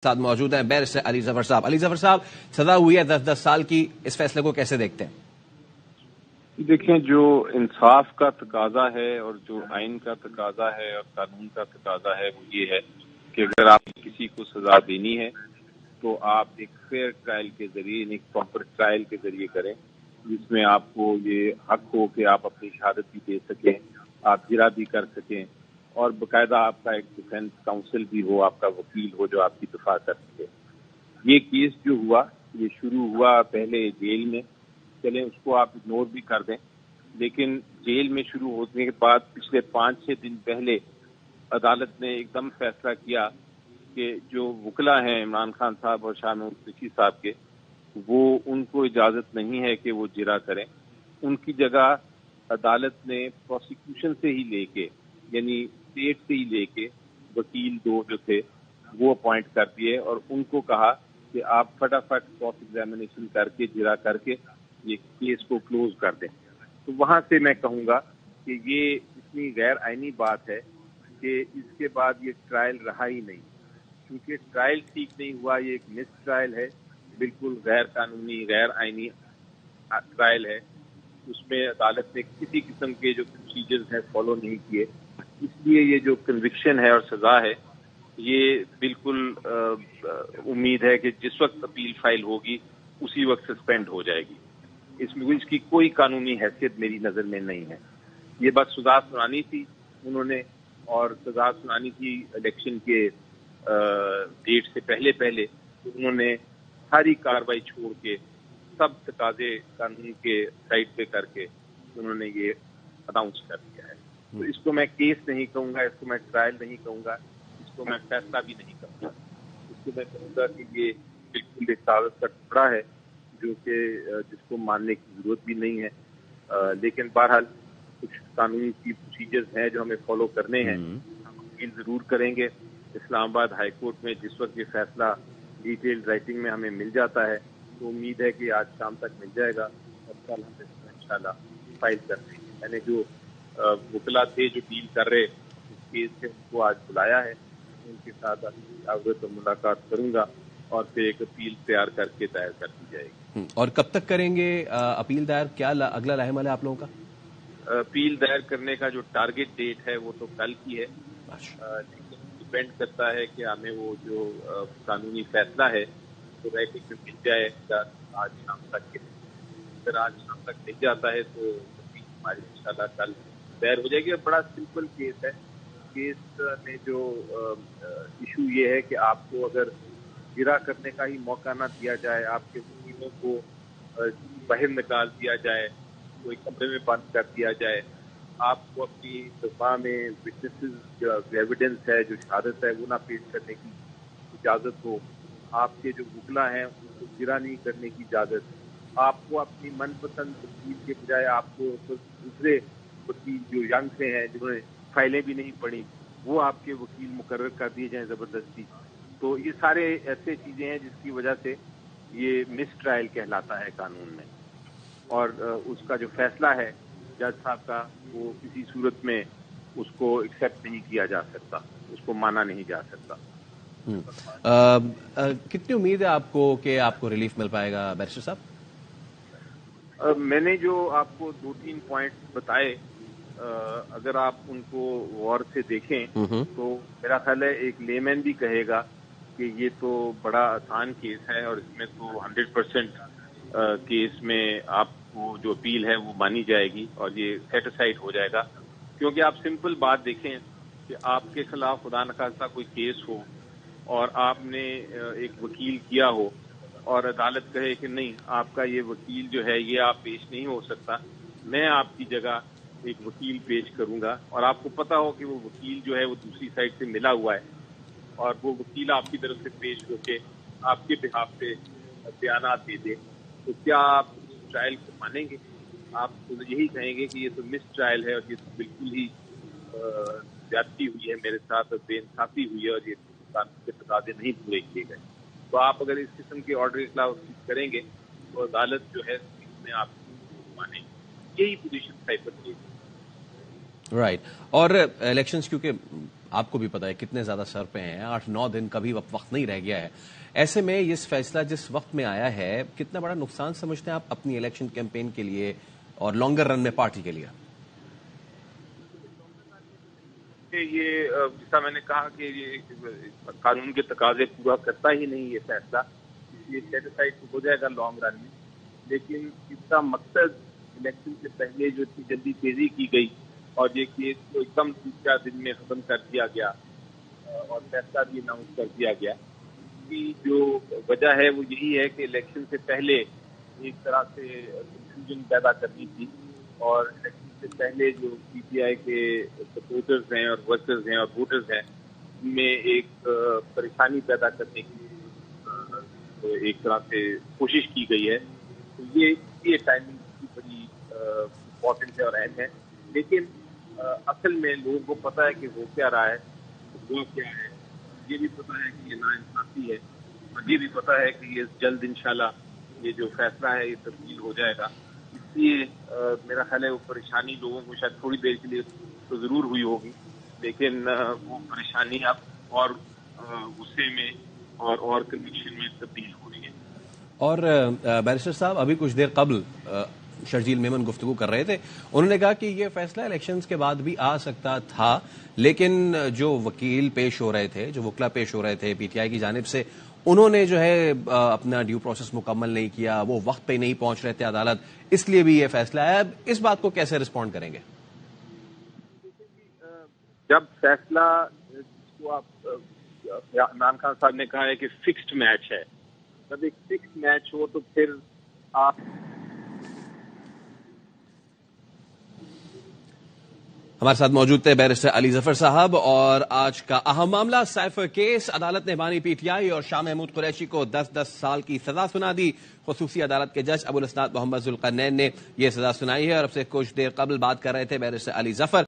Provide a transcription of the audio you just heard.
ساتھ موجود ہیں بیرسٹر علی ظفر صاحب. علی ظفر صاحب, سزا ہوئی ہے 10 سال کی, اس فیصلے کو کیسے دیکھتے ہیں؟ دیکھیں, جو انصاف کا تقاضا ہے اور جو آئین کا تقاضا ہے اور قانون کا تقاضا ہے وہ یہ ہے کہ اگر آپ کسی کو سزا دینی ہے تو آپ ایک فیئر ٹرائل کے ذریعے, ایک پراپر ٹرائل کے ذریعے کریں, جس میں آپ کو یہ حق ہو کہ آپ اپنی شہادت بھی دے سکیں, آپ گرا بھی کر سکیں, اور باقاعدہ آپ کا ایک ڈیفینس کاؤنسل بھی ہو, آپ کا وکیل ہو جو آپ کی دفاع کر سکے. یہ کیس جو ہوا یہ شروع ہوا پہلے جیل میں, چلیں اس کو آپ اگنور بھی کر دیں, لیکن جیل میں شروع ہونے کے بعد پچھلے 5-6 دن پہلے عدالت نے ایک دم فیصلہ کیا کہ جو وکلا ہیں عمران خان صاحب اور شاہ محمود قریشی صاحب کے, وہ ان کو اجازت نہیں ہے کہ وہ جرا کریں. ان کی جگہ عدالت نے پروسیکیوشن سے ہی لے کے, یعنی اسٹیٹ سے ہی لے کے وکیل 2 جو تھے وہ اپوائنٹ کر دیے اور ان کو کہا کہ آپ فٹافٹ کراس ایگزامینیشن کر کے جرا کر کے یہ کیس کو کلوز کر دیں. تو وہاں سے میں کہوں گا کہ یہ اتنی غیر آئینی بات ہے کہ اس کے بعد یہ ٹرائل رہا ہی نہیں, کیونکہ ٹرائل ٹھیک نہیں ہوا. یہ ایک مس ٹرائل ہے, بالکل غیر قانونی غیر آئینی ٹرائل ہے. اس میں عدالت نے کسی قسم کے جو پروسیجرز ہیں فالو نہیں کیے, اس لیے یہ جو کنوکشن ہے اور سزا ہے یہ بالکل امید ہے کہ جس وقت اپیل فائل ہوگی اسی وقت سسپینڈ ہو جائے گی. اس میں اس کی کوئی قانونی حیثیت میری نظر میں نہیں ہے. یہ بس سزا سنانی تھی انہوں نے, اور سزا سنانی تھی الیکشن کے ڈیٹ سے پہلے انہوں نے ساری کاروائی چھوڑ کے سب تقاضے قانون کے سائڈ پہ کر کے انہوں نے یہ اناؤنس کر دیا ہے. تو اس کو میں کیس نہیں کہوں گا, اس کو میں ٹرائل نہیں کہوں گا, اس کو میں فیصلہ بھی نہیں کہوں گا. اس کو میں کہوں گا کہ یہ بالکل ایک کاغذ کا ٹکڑا ہے جو کہ جس کو ماننے کی ضرورت بھی نہیں ہے. لیکن بہرحال کچھ قانون کی پروسیجرز ہیں جو ہمیں فالو کرنے ہیں, ہم اپیل ضرور کریں گے. اسلام آباد ہائی کورٹ میں جس وقت یہ فیصلہ ڈیٹیل رائٹنگ میں ہمیں مل جاتا ہے تو امید ہے کہ آج شام تک مل جائے گا اور کل ہم اس کو انشاءاللہ فائل کر دیں گے. میں نے جو وکلا تھے جو ڈیل کر رہے اس کیس سے ان کو آج بلایا ہے, ان کے ساتھ ملاقات کروں گا اور پھر ایک اپیل تیار کر کے دائر کر دی جائے گی. اور کب تک کریں گے اپیل دائر؟ کیا اگلا لاہے عمل ہے آپ لوگوں کا؟ اپیل دائر کرنے کا جو ٹارگٹ ڈیٹ ہے وہ تو کل کی ہے, لیکن ڈپینڈ کرتا ہے کہ ہمیں وہ جو قانونی فیصلہ ہے تو رائٹنگ میں مل جائے گا آج شام تک کے. اگر آج شام تک مل جاتا ہے تو اپیل ہماری انشاءاللہ کل دائر ہو جائے گی. اور بڑا سمپل کیس ہے. کیس میں جو ایشو یہ ہے کہ آپ کو اگر گرا کرنے کا ہی موقع نہ دیا جائے, آپ کے وکیلوں کو باہر نکال دیا جائے, کوئی کمرے میں بند کر دیا جائے, آپ کو اپنی دفاع میں وٹنسز جو ایویڈنس ہے, جو شہادت ہے وہ نہ پیش کرنے کی اجازت ہو, آپ کے جو وکلا ہیں ان کو گرا نہیں کرنے کی اجازت, آپ کو اپنی من پسند وکیل کے بجائے آپ کو دوسرے وکیل جو ینگ سے ہیں جنہوں نے فائلیں بھی نہیں پڑھی وہ آپ کے وکیل مقرر کر دیے جائیں زبردستی. تو یہ سارے ایسے چیزیں ہیں جس کی وجہ سے یہ مس ٹرائل کہلاتا ہے قانون میں, اور اس کا جو فیصلہ ہے جج صاحب کا وہ کسی صورت میں اس کو ایکسیپٹ نہیں کیا جا سکتا, اس کو مانا نہیں جا سکتا. کتنی امید ہے آپ کو کہ آپ کو ریلیف مل پائے گا بیرسٹر صاحب؟ میں نے جو آپ کو 2-3 پوائنٹس بتائے, اگر آپ ان کو غور سے دیکھیں تو میرا خیال ہے ایک لیمین بھی کہے گا کہ یہ تو بڑا آسان کیس ہے اور اس میں تو 100% کیس میں آپ کو جو اپیل ہے وہ مانی جائے گی اور یہ سیٹسفائڈ ہو جائے گا. کیونکہ آپ سمپل بات دیکھیں کہ آپ کے خلاف خدا نخواستہ کوئی کیس ہو اور آپ نے ایک وکیل کیا ہو اور عدالت کہے کہ نہیں آپ کا یہ وکیل جو ہے یہ آپ پیش نہیں ہو سکتا, میں آپ کی جگہ ایک وکیل پیش کروں گا, اور آپ کو پتا ہو کہ وہ وکیل جو ہے وہ دوسری سائڈ سے ملا ہوا ہے اور وہ وکیل آپ کی طرف سے پیش ہو کے آپ کے بہاف پہ بیانات دے دے, تو کیا آپ اس ٹرائل کو مانیں گے؟ آپ تو یہی کہیں گے کہ یہ تو مس ٹرائل ہے اور یہ تو بالکل ہی زیادتی ہوئی ہے میرے ساتھ اور بے انصافی ہوئی ہے اور یہ قانون کے تقاضے نہیں پورے کیے گئے. تو آپ اگر اس قسم کے آرڈر کی خلاف ورزی کریں گے تو عدالت جو ہے اس میں آپ کو مانے گی. یہی پوزیشن سائبر کی. رائٹ. اور الیکشنز کیونکہ آپ کو بھی پتا ہے کتنے زیادہ سر پہ ہیں, 8-9 دن کا بھی وقت نہیں رہ گیا ہے. ایسے میں یہ فیصلہ جس وقت میں آیا ہے, کتنا بڑا نقصان سمجھتے ہیں آپ اپنی الیکشن کیمپین کے لیے اور لانگر رن میں پارٹی کے لیے؟ یہ جیسا میں نے کہا کہ یہ قانون کے تقاضے پورا کرتا ہی نہیں یہ فیصلہ, یہ سیٹسفائڈ ہو جائے گا لانگ رن میں. لیکن اس کا مقصد الیکشن سے پہلے جو اتنی جلدی تیزی کی گئی اور یہ کیس کو ایک دم 3-4 دن میں ختم کر دیا گیا اور فیصلہ بھی اناؤنس کر دیا گیا, کی جو وجہ ہے وہ یہی ہے کہ الیکشن سے پہلے ایک طرح سے کنفیوژن پیدا کرنی تھی, اور الیکشن سے پہلے جو پی ٹی آئی کے سپورٹرز ہیں اور ورکرز ہیں اور ووٹرز ہیں ان میں ایک پریشانی پیدا کرنے کی ایک طرح سے کوشش کی گئی ہے. تو یہ ٹائمنگ کی بڑی امپورٹنٹ ہے اور اہم ہے. لیکن اصل میں لوگوں کو پتا ہے کہ ہو کیا رہا ہے, ہوا کیا ہے, یہ بھی پتا ہے کہ یہ ناانصافی ہے, اور یہ بھی پتا ہے کہ یہ جلد انشاءاللہ یہ جو فیصلہ ہے یہ تبدیل ہو جائے گا. اس لیے میرا خیال ہے وہ پریشانی لوگوں کو شاید تھوڑی دیر کے لیے تو ضرور ہوئی ہوگی, لیکن وہ پریشانی اب اور غصے میں اور کنوکشن میں تبدیل ہو رہی ہے. اور بیرسٹر صاحب, ابھی کچھ دیر قبل شرجیل میمن گفتگو کر رہے تھے, انہوں نے کہا کہ یہ فیصلہ الیکشنز کے بعد بھی آ سکتا تھا, لیکن جو وکیل پیش ہو رہے تھے, جو وکلا پیش ہو رہے تھے پی ٹی آئی کی جانب سے, انہوں نے جو ہے اپنا ڈیو پروسیس مکمل نہیں کیا, وہ وقت پہ نہیں پہنچ رہے تھے عدالت, اس لیے بھی یہ فیصلہ ہے. اب اس بات کو کیسے رسپونڈ کریں گے؟ جب فیصلہ جس کو آپ عمران خان صاحب نے کہا ہے کہ فکسڈ میچ ہے, جب ایک فکسڈ میچ ہو تو پھر آپ ہمارے ساتھ موجود تھے بیرسٹر علی ظفر صاحب. اور آج کا اہم معاملہ سائفر کیس, عدالت نے بانی پی ٹی آئی اور شاہ محمود قریشی کو 10-10 سال کی سزا سنا دی. خصوصی عدالت کے جج ابوالاسناد محمد ذوالقرنین نے یہ سزا سنائی ہے, اور اب سے کچھ دیر قبل بات کر رہے تھے بیرسٹر علی ظفر.